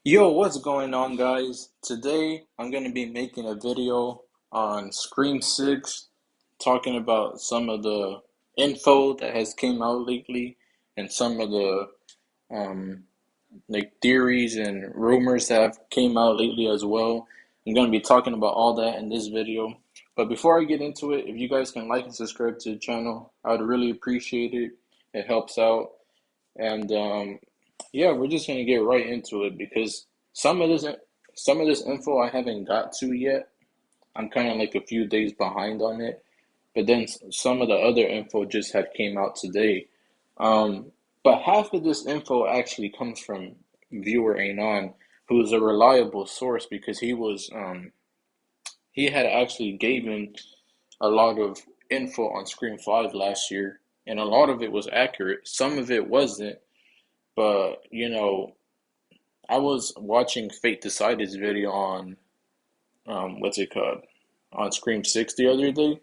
Yo, what's going on, guys? Today I'm going to be making a video on Scream 6, talking about some of the info that has came out lately and some of the um, like theories and rumors that have came out lately as well. I'm going to be talking about all that in this video. But before I get into it, if you guys can like and subscribe to the channel, I would really appreciate it. It helps out. And yeah, we're just gonna get right into it because some of this some of this info I haven't got to yet. I'm kind of like a few days behind on it, but then some of the other info just had came out today. Um, but half of this info actually comes from ViewerAnon, who is a reliable source because he had actually given a lot of info on Scream 5 last year, and a lot of it was accurate. Some of it wasn't, but I was watching Fate Decided's video on what's it called? On Scream 6 the other day.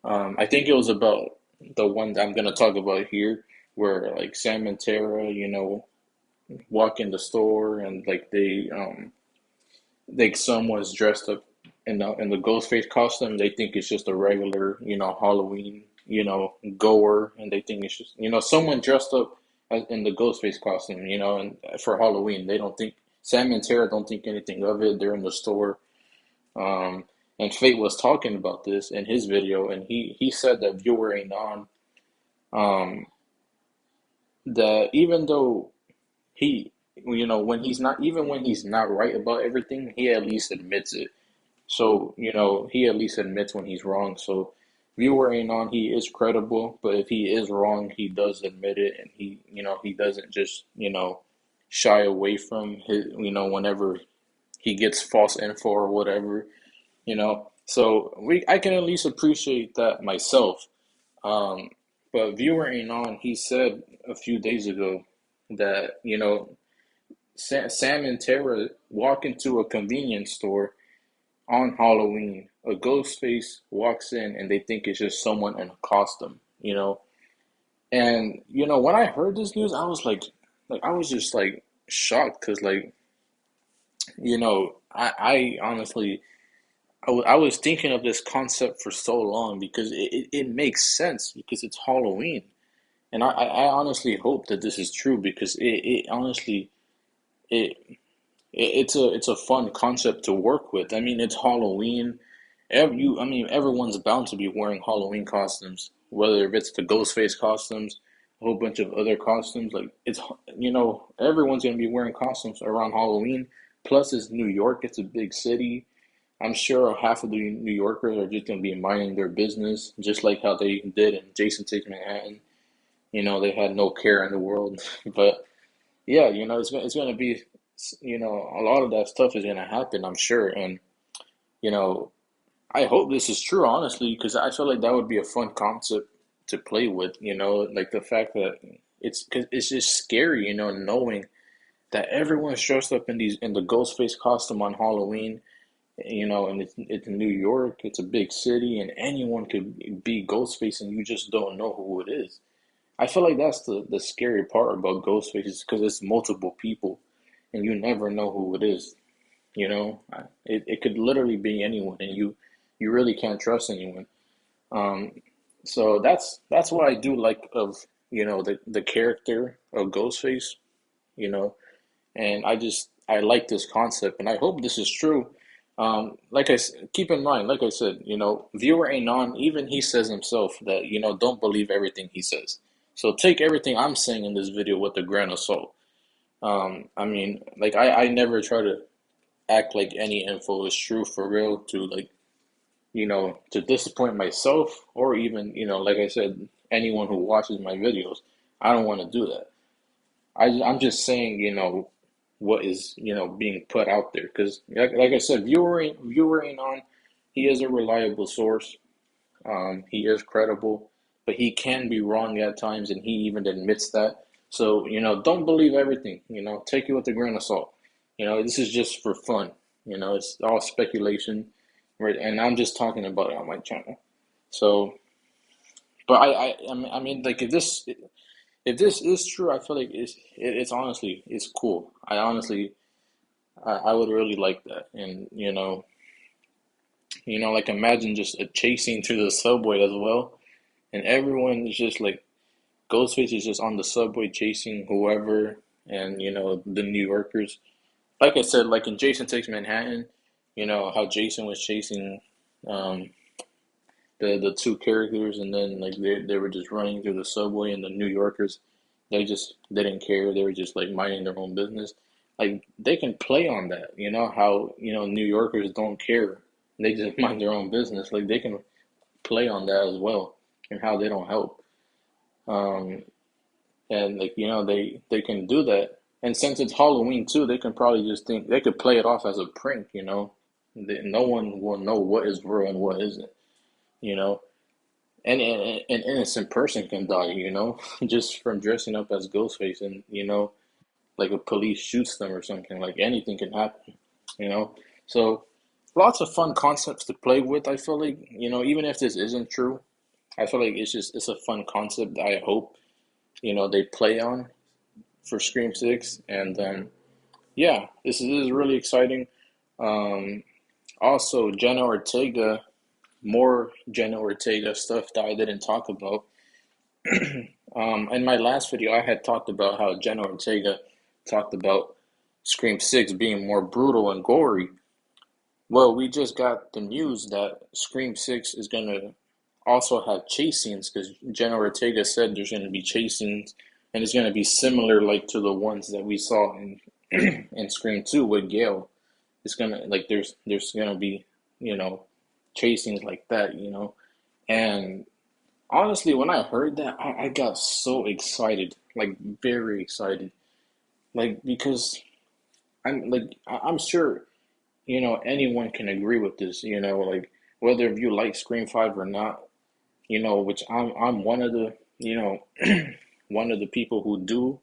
I think it was about the one that I'm gonna talk about here, where like Sam and Tara, walk in the store and like they like someone's dressed up in the Ghostface costume. They think it's just a regular, Halloween, goer, and they think it's just someone dressed up in the Ghostface costume, and for Halloween. They don't think Sam and Tara don't think anything of it. They're in the store. Um, and Fate was talking about this in his video, and he said that viewer ain't on. Um, that even though he, when he's not, even when he's not right about everything, he at least admits it. So, he at least admits when he's wrong. So, viewer ain't on, he is credible, but if he is wrong, he does admit it, and he doesn't just, shy away from his, whenever he gets false info or whatever, So I can at least appreciate that myself. Um, but viewer ain't on, he said a few days ago that, Sam and Tara walk into a convenience store on Halloween, a ghost face walks in and they think it's just someone in a costume. And when I heard this news, I was like I was just like shocked because I honestly I was thinking of this concept for so long because it makes sense because it's Halloween, and I honestly hope that this is true because it honestly it it's a fun concept to work with. I mean, it's Halloween. I mean, everyone's bound to be wearing Halloween costumes, whether if it's the Ghostface costumes, a whole bunch of other costumes. Like everyone's gonna be wearing costumes around Halloween. Plus, it's New York. It's a big city. I'm sure half of the New Yorkers are just gonna be minding their business, just like how they did in Jason Takes Manhattan. They had no care in the world, but yeah, it's gonna be, a lot of that stuff is gonna happen, I'm sure, and you know, I hope this is true, honestly, because I feel like that would be a fun concept to play with, like the fact that cause it's just scary, knowing that everyone's dressed up in the Ghostface costume on Halloween, and it's New York, it's a big city, and anyone could be Ghostface, and you just don't know who it is. I feel like that's the scary part about Ghostface is because it's multiple people, and you never know who it is. It could literally be anyone, and you really can't trust anyone. Um, so that's what I do like of the character of Ghostface, you know, and I like this concept, and I hope this is true. Keep in mind, like I said, viewer ain't on. Even he says himself that don't believe everything he says. So take everything I'm saying in this video with a grain of salt. I mean, like I never try to act like any info is true for real to to disappoint myself or even, like I said, anyone who watches my videos. I don't want to do that. I'm just saying, what is, being put out there. Because, like I said, viewer ain't on. He is a reliable source. He is credible, but he can be wrong at times, and he even admits that. So, don't believe everything. Take it with a grain of salt. This is just for fun. It's all speculation, right? And I'm just talking about it on my channel. So, but I mean, like if this is true, I feel like it's honestly it's cool. I honestly I would really like that. And like imagine just a chasing through the subway as well, and everyone is just like Ghostface is just on the subway chasing whoever, and the New Yorkers. Like I said, like in Jason Takes Manhattan, how Jason was chasing um, the two characters, and then like they were just running through the subway, and the New Yorkers they just didn't care. They were just like minding their own business. Like they can play on that, how New Yorkers don't care. They just mind their own business. Like they can play on that as well, and how they don't help. Um, and like they can do that. And since it's Halloween too, they can probably just think they could play it off as a prank. No one will know what is real and what isn't. You know, and an innocent person can die. Just from dressing up as Ghostface, and like a police shoots them or something. Like anything can happen. You know, so lots of fun concepts to play with. I feel like even if this isn't true, I feel like it's a fun concept that I hope they play on for Scream Six, and yeah, this is really exciting. Um, Also, Jenna Ortega, more Jenna Ortega stuff that I didn't talk about. In my last video, I had talked about how Jenna Ortega talked about Scream Six being more brutal and gory. Well, we just got the news that Scream Six is gonna also have chase scenes because Jenna Ortega said there's gonna be chase scenes, and it's gonna be similar like to the ones that we saw in in Scream Two with Gale. It's gonna like there's gonna be chase scenes like that, and honestly, when I heard that, I got so excited, like very excited, like because I'm sure anyone can agree with this, like whether if you like Scream Five or not, which I'm one of the one of the people who do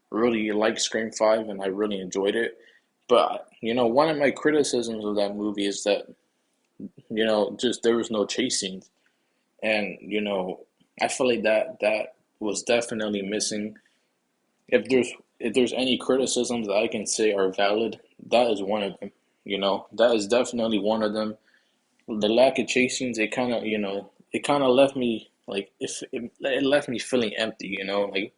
really like Scream Five, and I really enjoyed it. But one of my criticisms of that movie is that just there was no chase scenes, and I feel like that was definitely missing. If there's any criticisms that I can say are valid, that is one of them. That is definitely one of them. The lack of chase scenes, it kind of left me like if it left me feeling empty. Like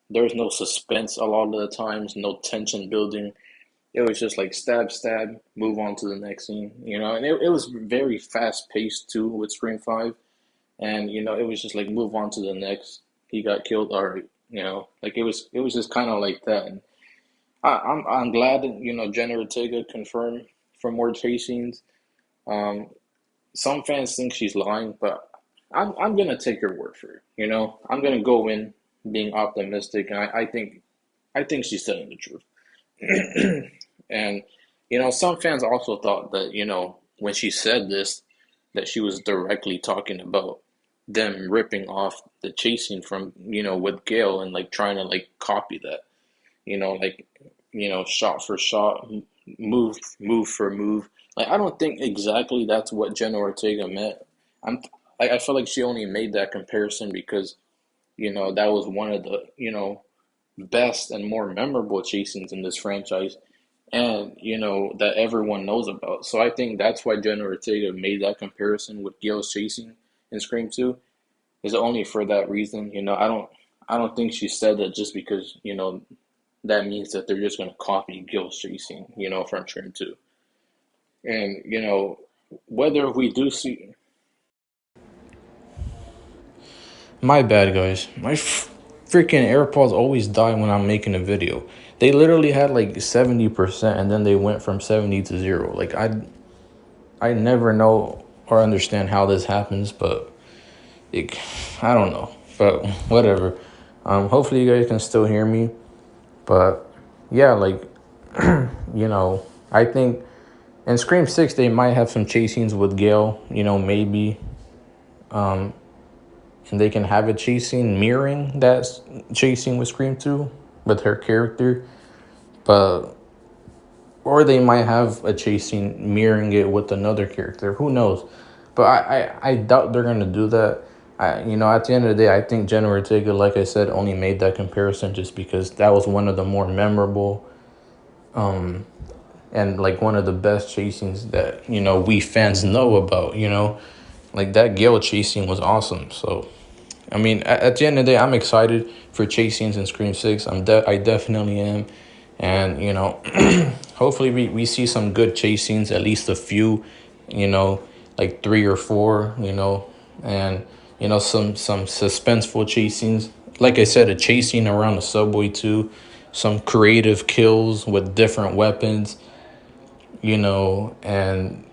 there was no suspense a lot of the times, no tension building. It was just like stab, stab, move on to the next scene. And it was very fast paced too with Scream Five, and it was just like move on to the next. He got killed, all right. Like it was just kind of like that. And I'm glad that Jenna Ortega confirmed for more chase scenes. Um, some fans think she's lying, but I'm gonna take her word for it. I'm gonna go in being optimistic, and I think she's telling the truth. And some fans also thought that when she said this, that she was directly talking about them ripping off the chasing from with Gale and like trying to like copy that, like shot for shot, move for move. Like I don't think exactly that's what Jenna Ortega meant. I'm I feel like she only made that comparison because that was one of the best and more memorable chasings in this franchise, and that everyone knows about. So I think that's why Jenna Ortega made that comparison with Gale's chasing in Scream 2, is only for that reason. I don't think she said that just because that means that they're just going to copy Gale's chasing from Scream 2. And whether we do see. My bad, guys. My freaking AirPods always die when I'm making a video. They literally had like 70%, and then they went from 70 to 0. Like I never know or understand how this happens, but it, I don't know. But whatever. Hopefully you guys can still hear me. But yeah, like I think in Scream 6 they might have some chase scenes with Gale, maybe. And they can have a chase scene mirroring that chase scene with Scream 2 with her character. But or they might have a chase scene mirroring it with another character. Who knows? But I doubt they're gonna do that. At the end of the day, I think Jenna Ortega, like I said, only made that comparison just because that was one of the more memorable and like one of the best chase scenes that we fans know about. Like that Gale chase scene was awesome. So I mean, at the end of the day, I'm excited for chase scenes in Scream 6. I definitely am. And, hopefully we see some good chase scenes, at least a few, like 3 or 4, and, some suspenseful chase scenes. Like I said, a chase scene around the subway, too. Some creative kills with different weapons, and,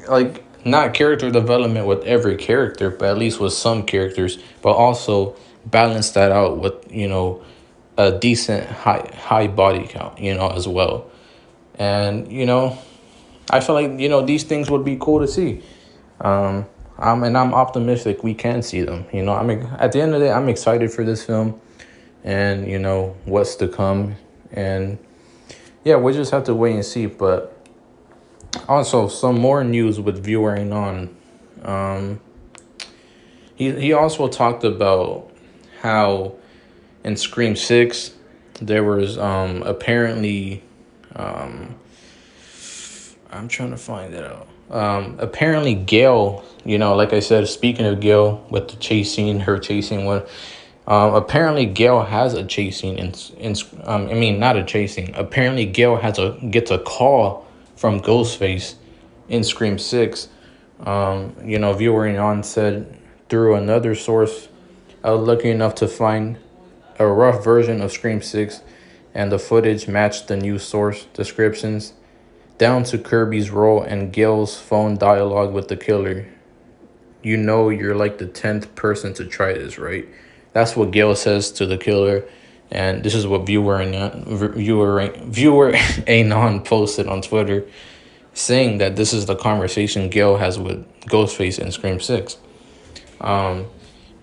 like not character development with every character, but at least with some characters, but also balance that out with a decent high body count, as well. And I feel like these things would be cool to see. I'm optimistic we can see them. At the end of the day, I'm excited for this film, and what's to come. And yeah, we just have to wait and see. But also, some more news with ViewerAnon. He also talked about how in Scream 6 there was apparently I'm trying to find it out. Apparently Gail, like I said, speaking of Gail with the chasing, her chasing one. Apparently Gail has a chasing I mean not a chasing. Apparently Gail gets a call from Ghostface in Scream 6. Viewing on said through another source, I was lucky enough to find a rough version of Scream 6, and the footage matched the news source descriptions, down to Kirby's role and Gail's phone dialogue with the killer. You're like the 10th person to try this, right? That's what Gail says to the killer. And this is what viewer Anon posted on Twitter, saying that this is the conversation Gail has with Ghostface in Scream 6. And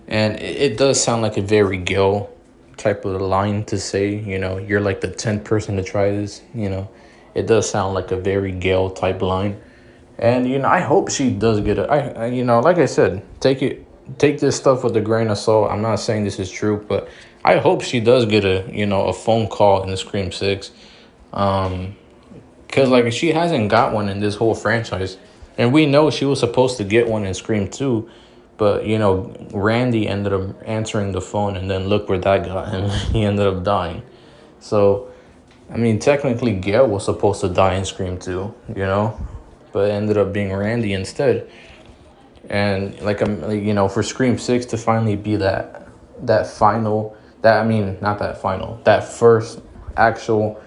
it does sound like a very Gail type of line to say, you're like the 10th person to try this, It does sound like a very Gail type line. And, I hope she does get it. Like I said, take this stuff with a grain of salt. I'm not saying this is true, but I hope she does get a phone call in the Scream 6. Because, like, she hasn't got one in this whole franchise. And we know she was supposed to get one in Scream 2. But, Randy ended up answering the phone, and then look where that got him. He ended up dying. So, I mean, technically, Gail was supposed to die in Scream 2, but it ended up being Randy instead. And, for Scream 6 to finally be that first actual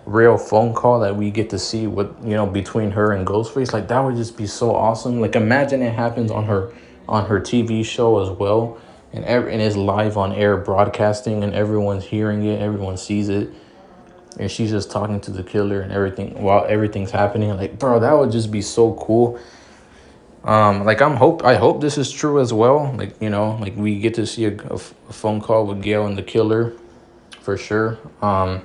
real phone call that we get to see with, between her and Ghostface, like, that would just be so awesome. Like, imagine it happens on her TV show as well, and it's live on air broadcasting, and everyone's hearing it, everyone sees it, and she's just talking to the killer and everything while everything's happening. Like, bro, that would just be so cool. I hope this is true as well. Like, like we get to see a phone call with Gail and the killer for sure. And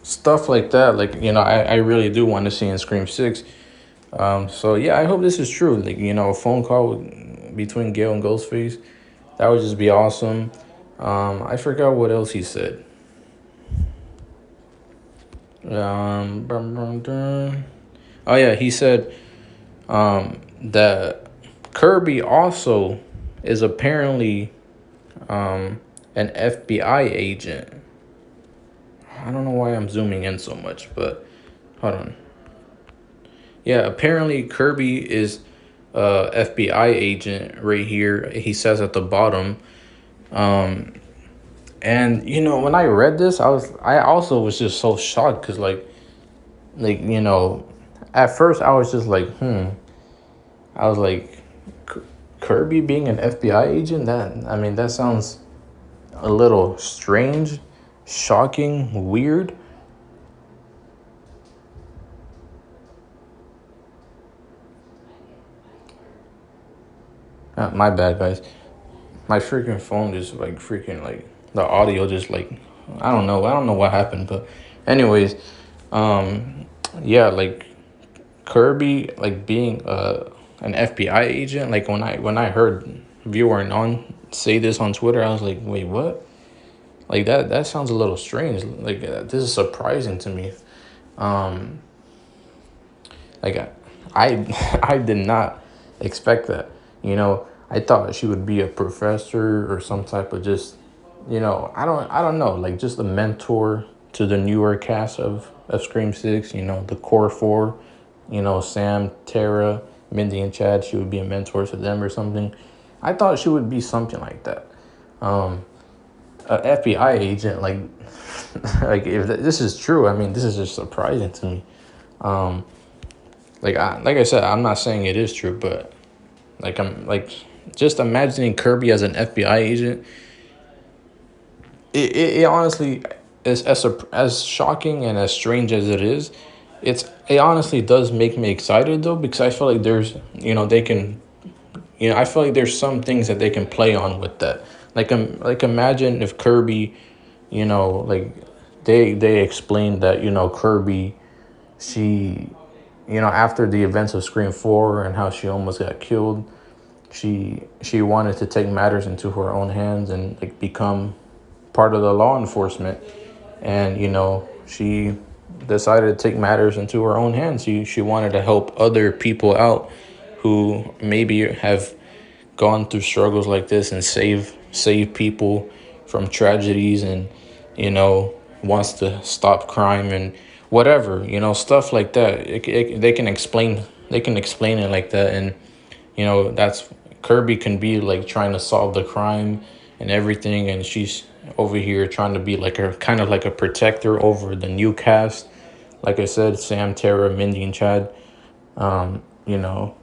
stuff like that. Like, I really do want to see in Scream 6. So yeah, I hope this is true. Like, a phone call between Gail and Ghostface, that would just be awesome. I forgot what else he said. Oh yeah, he said that Kirby also is apparently an FBI agent. I don't know why I'm zooming in so much, but hold on. Yeah, apparently Kirby is a FBI agent right here. He says at the bottom. And when I read this, I also was just so shocked because at first I was just like, I was like, Kirby being an FBI agent? That sounds a little strange, shocking, weird. My bad, guys. My freaking phone just the audio just I don't know what happened, but anyways, yeah, like Kirby being an FBI agent. Like when I heard ViewerAnon say this on Twitter, I was like, wait, what? Like that sounds a little strange. Like this is surprising to me. Um, like I did not expect that. I thought she would be a professor or some type of just, I don't know, like just a mentor to the newer cast of Scream Six. The core four. Sam, Tara, Mindy, and Chad. She would be a mentor to them or something. I thought she would be something like that. A FBI agent, like, like if this is true, I mean, this is just surprising to me. Um, like I said, I'm not saying it is true, but I'm like just imagining Kirby as an FBI agent. It honestly is as shocking and as strange as it is. It honestly does make me excited though, because I feel like there's they can I feel like there's some things that they can play on with that. Like imagine if Kirby, like they explained that Kirby, she, after the events of Scream 4 and how she almost got killed, she wanted to take matters into her own hands and like become part of the law enforcement. And she decided to take matters into her own hands. She wanted to help other people out who maybe have gone through struggles like this and save people from tragedies, and wants to stop crime and whatever, stuff like that. They can explain it like that. And that's Kirby can be like trying to solve the crime and everything, and she's over here trying to be like a kind of like a protector over the new cast. Like I said, Sam, Tara, Mindy, and Chad. You know,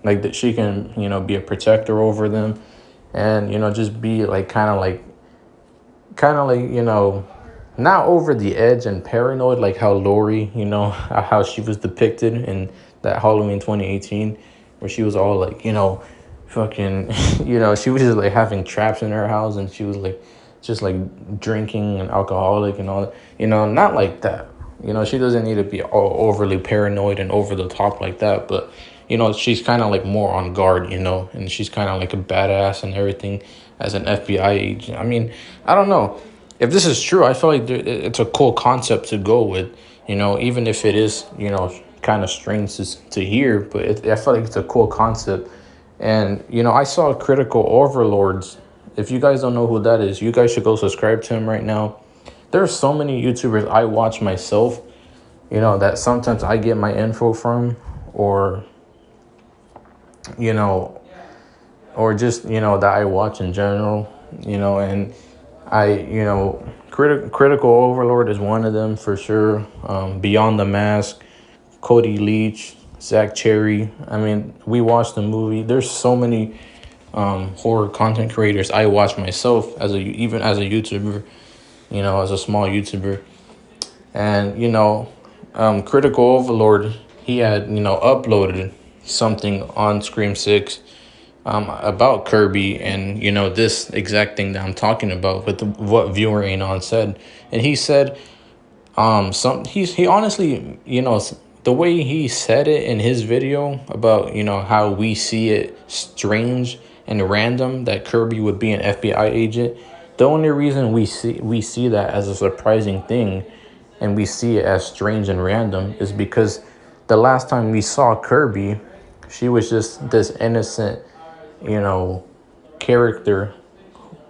like that she can be a protector over them, and just be like kind of like not over the edge and paranoid like how Lori, how she was depicted in that Halloween 2018, where she was all like, fucking, she was just like having traps in her house, and she was like just like drinking and alcoholic and all that, not like that. She doesn't need to be all overly paranoid and over the top like that, but she's kind of like more on guard, and she's kind of like a badass and everything as an FBI agent. I mean, I don't know. If this is true, I feel like it's a cool concept to go with, even if it is, kind of strange to hear, but I feel like it's a cool concept. And, I saw Critical Overlords. If you guys don't know who that is, you guys should go subscribe to him right now. There are so many YouTubers I watch myself, that sometimes I get my info from, or, or just, that I watch in general, and Critical Overlord is one of them for sure. Beyond the Mask, Cody Leach, Zach Cherry. I mean, we watched the movie. There's so many horror content creators I watch myself even as a YouTuber, as a small YouTuber. And Critical Overlord, he had uploaded something on Scream 6 about Kirby, and this exact thing that I'm talking about with what ViewerAnon said. And he said he honestly, the way he said it in his video about how we see it strange and random that Kirby would be an FBI agent. The only reason we see that as a surprising thing, and we see it as strange and random, is because the last time we saw Kirby, she was just this innocent, character,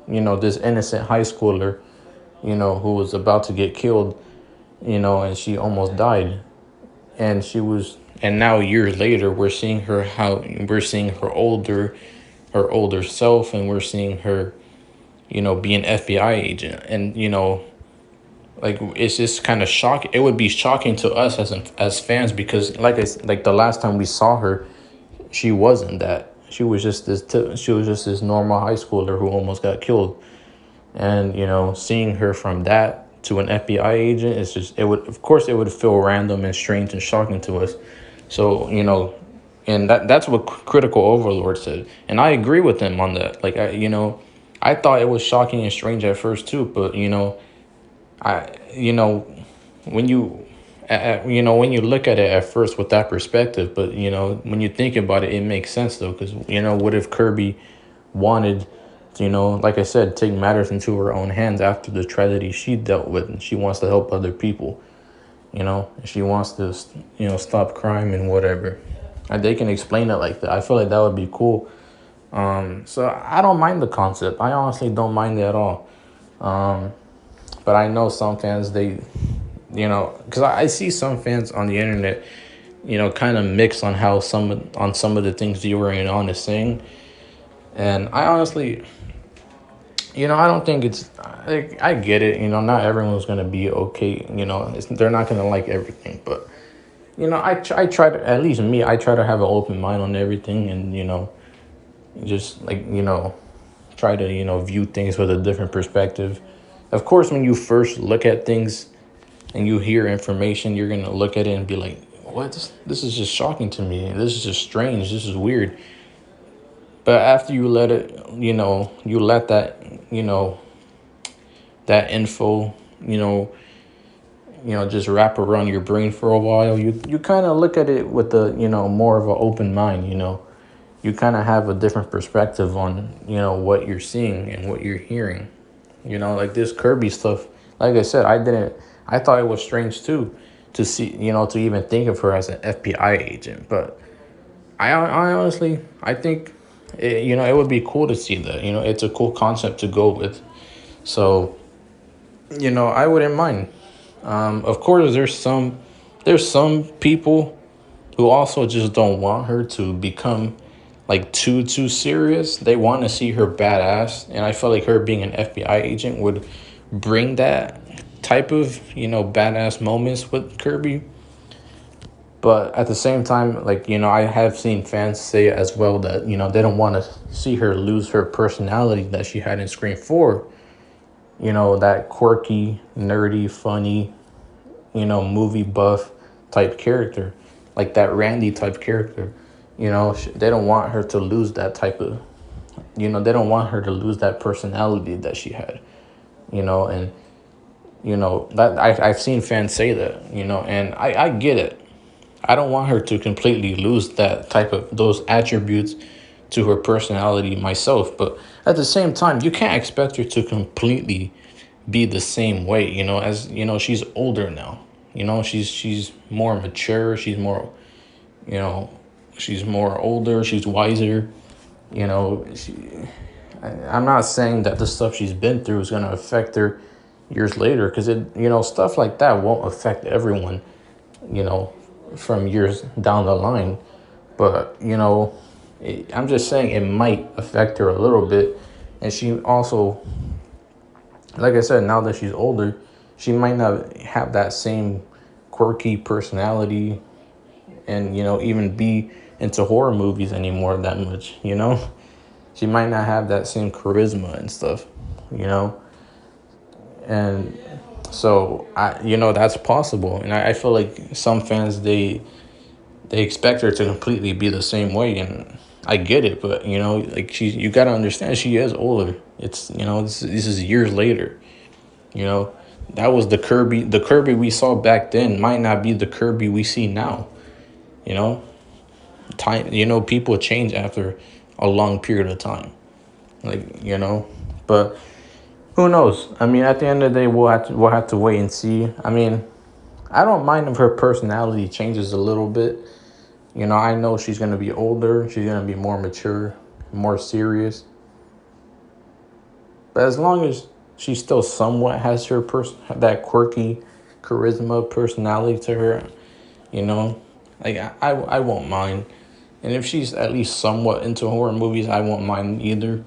this innocent high schooler, who was about to get killed, and she almost died. And now years later, we're seeing her older self, and we're seeing her, be an FBI agent. And, like, it's just kind of shocking. It would be shocking to us as fans, because like the last time we saw her, she wasn't that. She was just this normal high schooler who almost got killed. And seeing her from that to an FBI agent, it would feel random and strange and shocking to us. So and that's what Critical Overlord said, and I agree with him on that. Like I thought it was shocking and strange at first too, but I when you when you look at it at first with that perspective, but when you think about it, it makes sense though, because what if Kirby wanted to, like I said, take matters into her own hands after the tragedy she dealt with. And she wants to help other people, she wants to, stop crime and whatever. And they can explain it like that. I feel like that would be cool. So I don't mind the concept. I honestly don't mind it at all. But I know some fans, because I see some fans on the internet, kind of mix on how some of the things ViewerAnon is saying. And I honestly, I don't think it's like, I get it. Not everyone's gonna be okay. They're not gonna like everything, but I try to, at least me, I try to have an open mind on everything, and just like try to view things with a different perspective. Of course, when you first look at things and you hear information, you're gonna look at it and be like, "What? This is just shocking to me. This is just strange. This is weird." But after you let it, you let that, that info, just wrap around your brain for a while. You kind of look at it with a, more of an open mind. You kind of have a different perspective on, what you're seeing and what you're hearing. Like this Kirby stuff. Like I said, I thought it was strange too, to see, to even think of her as an FBI agent. But I honestly, I think, it would be cool to see that. It's a cool concept to go with. So, I wouldn't mind. Of course, there's some people who also just don't want her to become like too serious. They want to see her badass, and I feel like her being an FBI agent would bring that type of badass moments with Kirby. But at the same time, like, I have seen fans say as well that, they don't want to see her lose her personality that she had in Scream 4. That quirky, nerdy, funny, movie buff type character. Like that Randy type character. They don't want her to lose that type of, they don't want her to lose that personality that she had, and, that I've seen fans say that, and I get it. I don't want her to completely lose that type of those attributes to her personality myself. But at the same time, you can't expect her to completely be the same way, as she's older now. She's more mature, you know, she's more older, she's wiser. I'm not saying that the stuff she's been through is gonna affect her years later, because stuff like that won't affect everyone, you know, from years down the line. But, I'm just saying it might affect her a little bit. And she also, like I said, now that she's older, she might not have that same quirky personality and, even be into horror movies anymore that much. She might not have that same charisma and stuff, you know? And so, that's possible. And I feel like some fans, they expect her to completely be the same way, and I get it, but like you got to understand, she is older. It's this is years later. That was the Kirby we saw back then might not be the Kirby we see now. You know, time. People change after a long period of time. But who knows? I mean, at the end of the day, we'll have to wait and see. I mean, I don't mind if her personality changes a little bit. I know she's going to be older. She's going to be more mature, more serious. But as long as she still somewhat has that quirky charisma personality to her, like I won't mind. And if she's at least somewhat into horror movies, I won't mind either.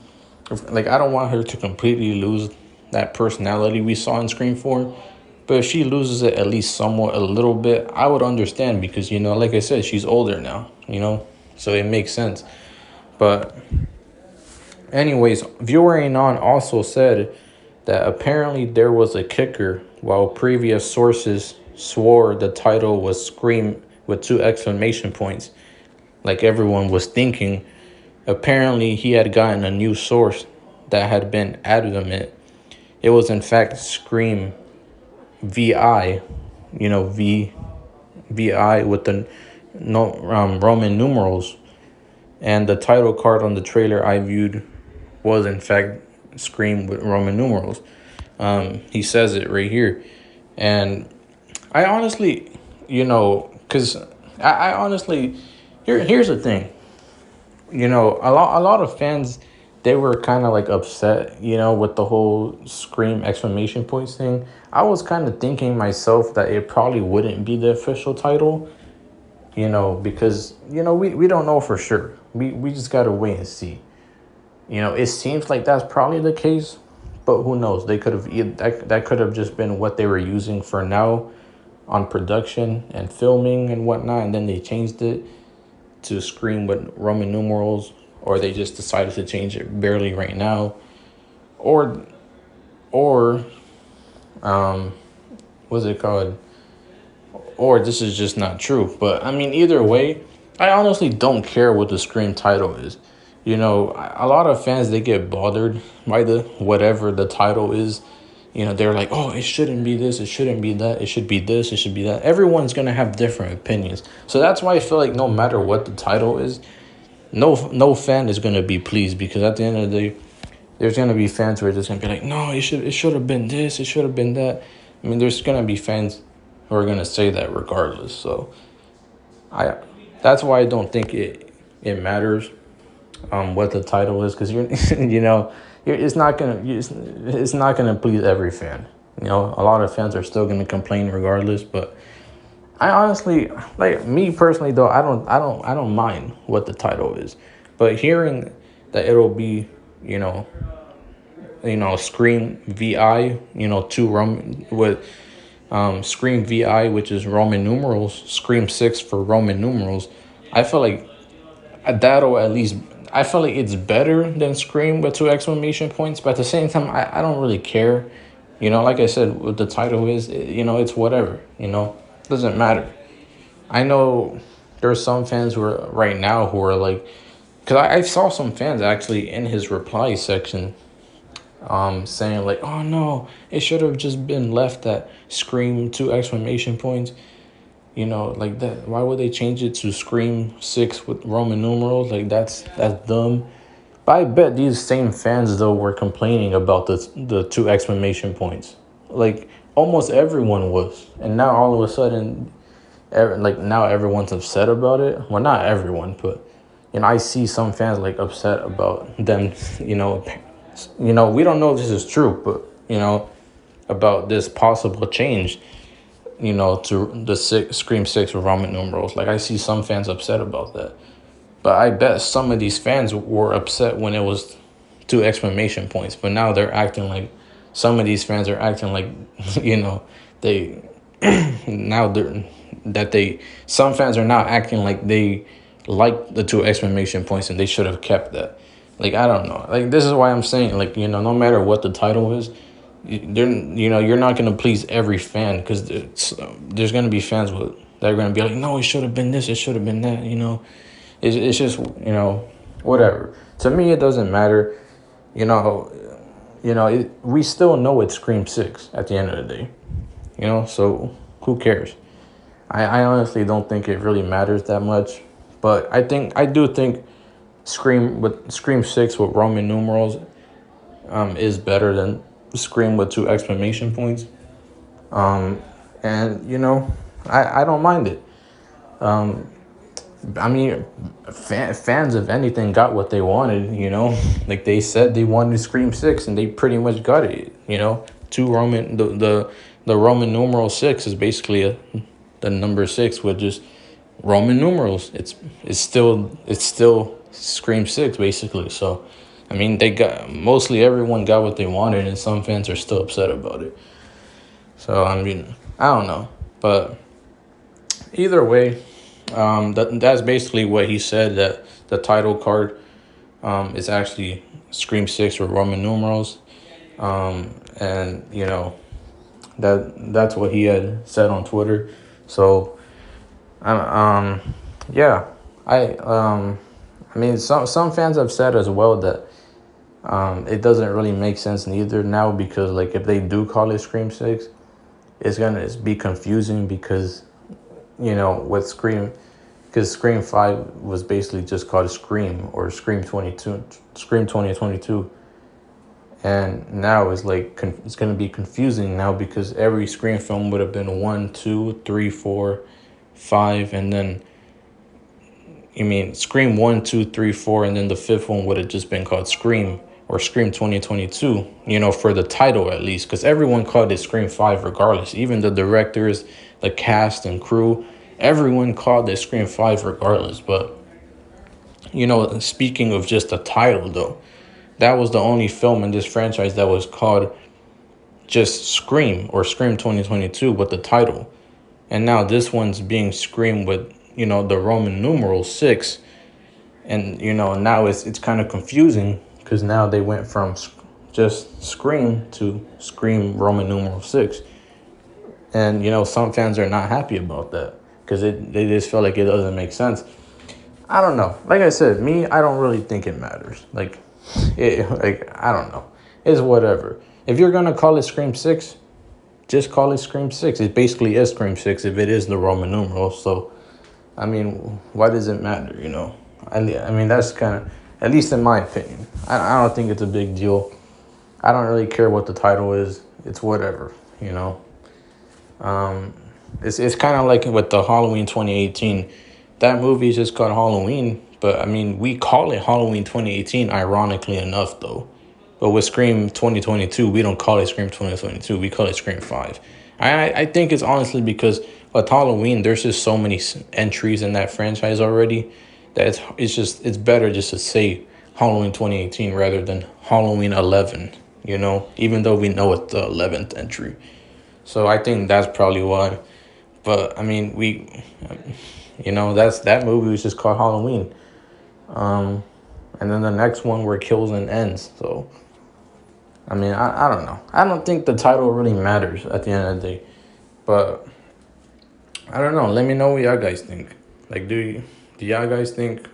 Like, I don't want her to completely lose that personality we saw in Scream 4. But if she loses it at least somewhat a little bit, I would understand, because, like I said, she's older now, so it makes sense. But anyways, ViewerAnon also said that apparently there was a kicker, while previous sources swore the title was Scream with 2 exclamation points, like everyone was thinking. Apparently he had gotten a new source that had been adamant it was in fact Scream VI, VI with the no Roman numerals. And the title card on the trailer I viewed was in fact Scream with Roman numerals. He says it right here. And I honestly, because I honestly, here's the thing. A lot of fans, they were kind of like upset, with the whole Scream exclamation points thing. I was kind of thinking myself that it probably wouldn't be the official title, because, we don't know for sure. We just got to wait and see. It seems like that's probably the case, but who knows? They could have that could have just been what they were using for now on production and filming and whatnot, and then they changed it to Scream with Roman numerals, or they just decided to change it barely right now, or what's it called? Or this is just not true. But I mean, either way, I honestly don't care what the Scream title is. A lot of fans, they get bothered by the whatever the title is. They're like, oh, it shouldn't be this, it shouldn't be that, it should be this, it should be that. Everyone's gonna have different opinions. So that's why I feel like no matter what the title is, no fan is gonna be pleased, because at the end of the day, there's gonna be fans who are just gonna be like, no, it should have been this, it should have been that. I mean, there's gonna be fans who are gonna say that regardless. So that's why I don't think it matters what the title is, because it's not gonna please every fan. A lot of fans are still gonna complain regardless. But I honestly, like, me personally though, I don't mind what the title is. But hearing that it'll be, Scream VI, two Roman with Scream VI, which is Roman numerals, Scream 6 for Roman numerals, I feel like that'll at least, I feel like it's better than Scream with two exclamation points. But at the same time, I don't really care. Like I said, what the title is, it's whatever. Doesn't matter. I know there's some fans who are right now who are like, because I saw some fans actually in his reply section saying like, oh no, it should have just been left at Scream two exclamation points. Like that. Why would they change it to Scream 6 with Roman numerals? Like that's dumb. But I bet these same fans though were complaining about the two exclamation points. Like almost everyone was, and now all of a sudden, now everyone's upset about it. Well, not everyone, but I see some fans like upset about them. We don't know if this is true, but about this possible change, to the Scream 6 with Roman numerals. Like, I see some fans upset about that. But I bet some of these fans were upset when it was two exclamation points. But now they're acting like, some of these fans are acting like, they, some fans are now acting like they like the two exclamation points and they should have kept that. Like, I don't know. Like, this is why I'm saying, like, no matter what the title is, you're not going to please every fan, because there's going to be fans that are going to be like, no, it should have been this, it should have been that. It's just, whatever. To me, it doesn't matter. We still know it's Scream 6 at the end of the day. So who cares? I honestly don't think it really matters that much. But I do think Scream 6 with Roman numerals is better than Scream with two exclamation points. And I don't mind it. I mean, fans of anything got what they wanted. Like they said they wanted Scream 6, and they pretty much got it. Two Roman the Roman numeral 6 is basically the number 6 with just Roman numerals. It's still Scream 6 basically. So I mean, mostly everyone got what they wanted, and some fans are still upset about it. So I mean, I don't know, but either way, that's basically what he said, that the title card is actually Scream 6 with Roman numerals, and that's what he had said on Twitter. So yeah, I mean, some fans have said as well that it doesn't really make sense neither now, because like if they do call it Scream 6, it's gonna be confusing, because with Scream, because Scream 5 was basically just called Scream or Scream 22, Scream 2022. And now it's like it's gonna be confusing now because every Scream film would have been 1, 2, 3, 4, 5, and then Scream 1, 2, 3, 4, and then the fifth one would have just been called Scream or Scream 2022. For the title at least, because everyone called it Scream 5 regardless. Even the directors, the cast and crew, everyone called it Scream 5 regardless. But speaking of just the title though. That was the only film in this franchise that was called just Scream or Scream 2022 with the title. And now this one's being Scream with, the Roman numeral 6. And, now it's kind of confusing because now they went from just Scream to Scream Roman numeral 6. And, some fans are not happy about that because they just feel like it doesn't make sense. I don't know. Like I said, I don't really think it matters. I don't know. It's whatever. If you're going to call it Scream 6, just call it Scream 6. It basically is Scream 6 if it is the Roman numeral. So, why does it matter, that's kind of, at least in my opinion. I don't think it's a big deal. I don't really care what the title is. It's whatever, It's kind of like with the Halloween 2018. That movie is just called Halloween. But, we call it Halloween 2018, ironically enough, though. But with Scream 2022, we don't call it Scream 2022. We call it Scream 5. I think it's honestly because with Halloween, there's just so many entries in that franchise already that it's better just to say Halloween 2018 rather than Halloween 11, even though we know it's the 11th entry. So I think that's probably why. But, that movie was just called Halloween. And then the next one where Kills and Ends. So, I don't know. I don't think the title really matters at the end of the day. But, I don't know. Let me know what y'all guys think. Do y'all guys think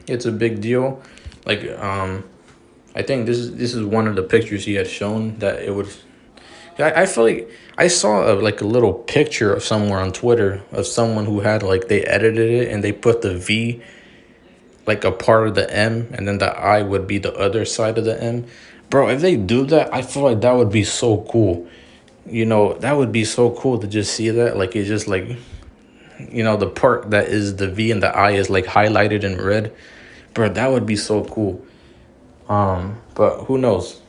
it's a big deal? I think this is one of the pictures he had shown that it would. I feel like I saw a little picture of somewhere on Twitter of someone who had they edited it and they put the V a part of the M and then the I would be the other side of the M. Bro, if they do that, I feel like that would be so cool. That would be so cool to just see that. It's just the part that is the V and the I is highlighted in red. Bro, that would be so cool. But who knows?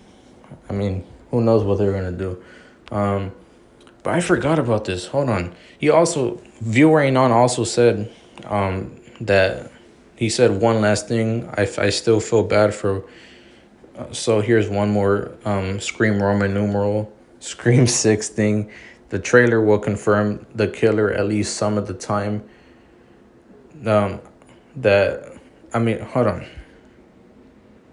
Who knows what they're gonna do? But I forgot about this. Hold on. ViewerAnon also said that he said one last thing. I still feel bad for. So here's one more Scream Roman numeral Scream 6 thing. The trailer will confirm the killer at least some of the time. Hold on.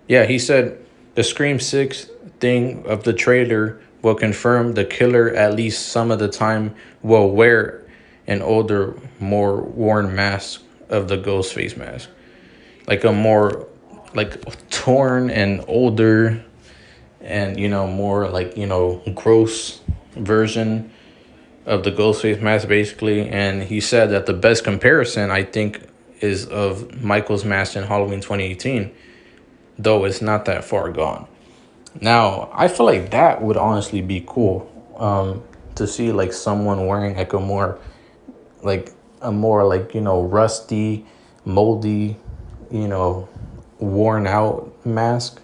Yeah, he said the Scream 6 thing of the trailer will confirm the killer at least some of the time will wear an older, more worn mask of the Ghostface mask. A more torn and older and, more gross version of the Ghostface mask basically. And he said that the best comparison I think is of Michael's mask in Halloween 2018, though it's not that far gone. Now, I feel like that would honestly be cool to see someone wearing a more rusty, moldy, worn out mask.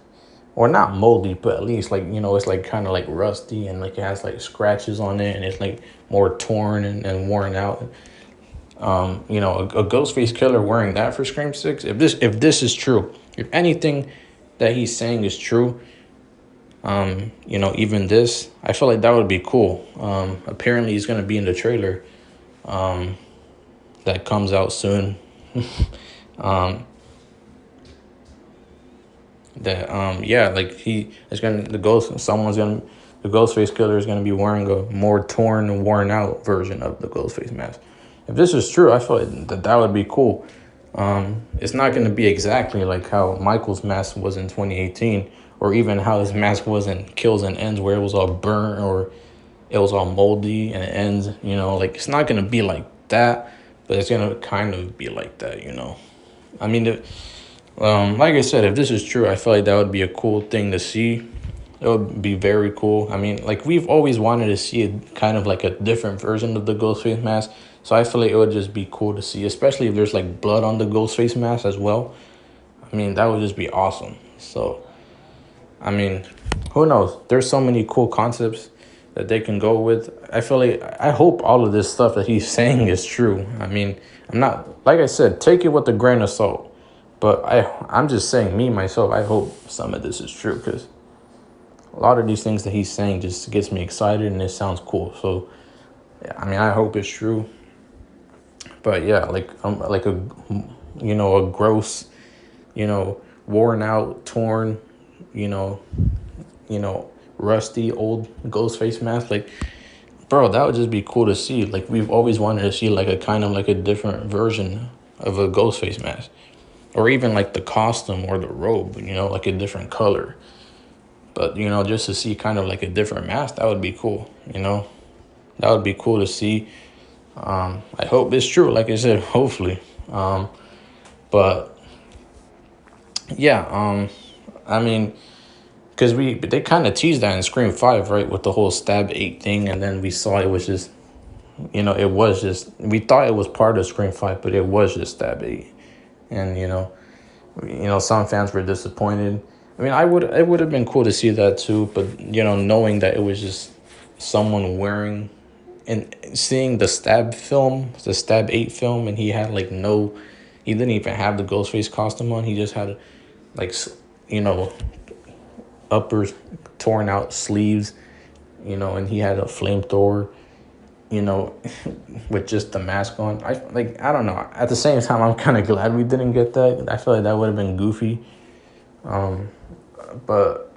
Or not moldy, but at least it's kind of rusty and it has scratches on it and it's more torn and worn out. A Ghostface killer wearing that for Scream 6. If this is true, if anything that he's saying is true, even this, I feel like that would be cool. Apparently he's going to be in the trailer that comes out soon. The Ghostface killer is going to be wearing a more torn and worn out version of the Ghostface mask. If this is true, I feel like that would be cool. It's not going to be exactly like how Michael's mask was in 2018, or even how his mask was in Kills and Ends, where it was all burnt or it was all moldy and it ends. It's not going to be like that. but it's gonna kind of be like that, I mean, like I said, if this is true, I feel like that would be a cool thing to see. It would be very cool. I mean, like, we've always wanted to see it kind of like a different version of the ghost face mask. So I feel like it would just be cool to see, especially if there's like blood on the ghost face mask as well. I mean, that would just be awesome. So, I mean, who knows? There's so many cool concepts that they can go with. I feel like, I hope all of this stuff that he's saying is true. I mean, I'm not, like I said, take it with a grain of salt. But I'm just saying, me, myself, I hope some of this is true, because a lot of these things that he's saying just gets me excited and it sounds cool. So, yeah, I mean, I hope it's true. But yeah, like a, a gross, worn out, torn, you know, rusty old ghost face mask. Like, bro, that would just be cool to see. Like, we've always wanted to see like a kind of like a different version of a ghost face mask, or even like the costume or the robe, like a different color. But, just to see kind of like a different mask, that would be cool, That would be cool to see. I hope it's true, like I said, hopefully. But, yeah, I mean, because they kind of teased that in Scream 5, right, with the whole Stab 8 thing, and then we saw it was just, we thought it was part of Scream 5, but it was just Stab 8. And, some fans were disappointed. I mean, it would have been cool to see that too, but knowing that it was just someone wearing, and seeing the Stab 8 film, and he had like he didn't even have the Ghostface costume on. He just had like upper torn out sleeves, and he had a flamethrower, with just the mask on. I don't know. At the same time, I'm kind of glad we didn't get that. I feel like that would have been goofy. But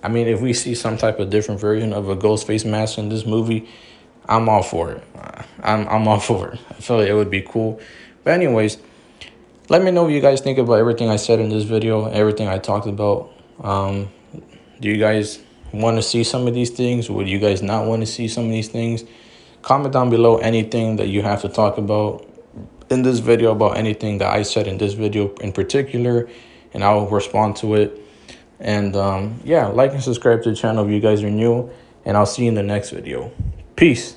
I mean, if we see some type of different version of a ghost face mask in this movie, I'm all for it. I'm all for it. I feel like it would be cool. But anyways, let me know what you guys think about everything I said in this video, everything I talked about. Do you guys want to see some of these things? Would you guys not want to see some of these things? Comment down below anything that you have to talk about in this video, about anything that I said in this video in particular, and I'll respond to it. And yeah, like and subscribe to the channel if you guys are new, and I'll see you in the next video. Peace.